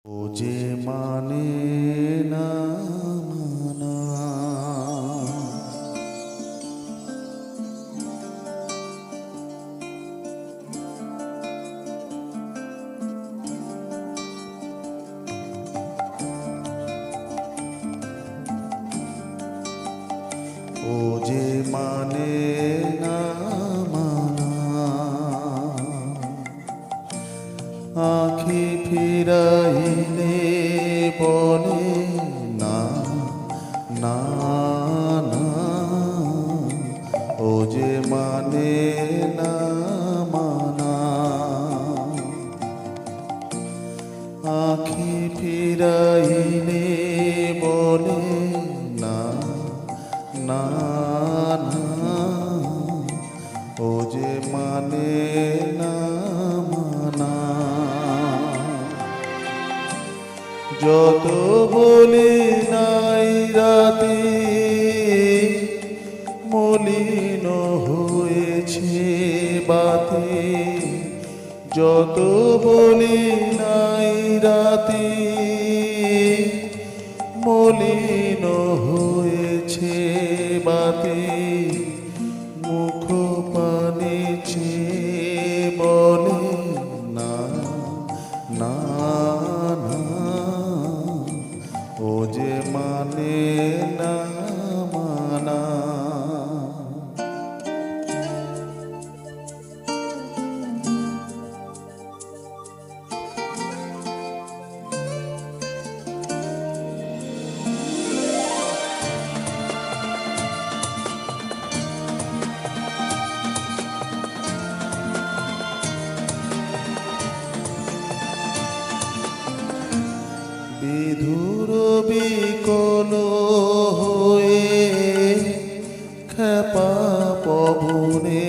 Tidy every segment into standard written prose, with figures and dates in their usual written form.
ও যে মানে না মানা, ও যে মানে না মানা, আঁখি ফিরাইলে বলে না না না, ও যে মানে না মানা, আঁখি ফিরাইলে বলে না না না, ও যে মানে না মানা। যত বলি নাই রাতে মলিন হয়েছে বাতে, যত বলি নাই রাতে মলিন হয়েছে বাতে, মুখ পানে চেয়ে বলে না না না, ও যে মানে না মানা। বিধুর বিকল হয়ে খেপা পবনে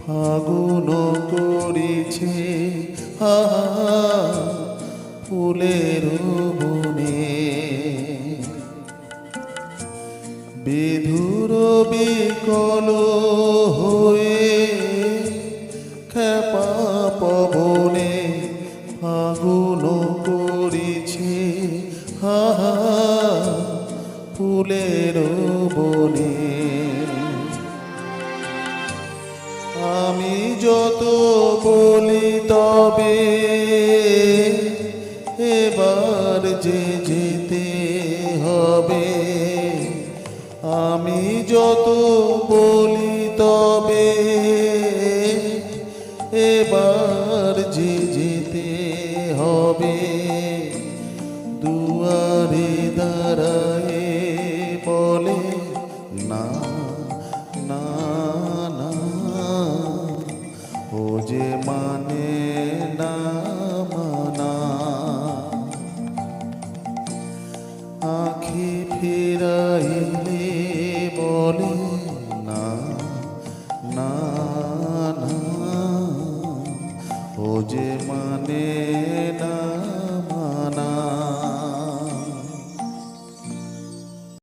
ফাগুন করিছে ফুলের বনে। বিধুর বিকল হয়ে খেপা পবনে ফাগুন করিছে ফুলের বনে। আমি যত বলি তবে এবার যে যেতে হবে, আমি যত বলি তবে এবার যে যেতে হবে। দুয়ারে দাঁড়ায়ে বলে না না না, ও যে মানে না মানা। আঁখি ফিরাই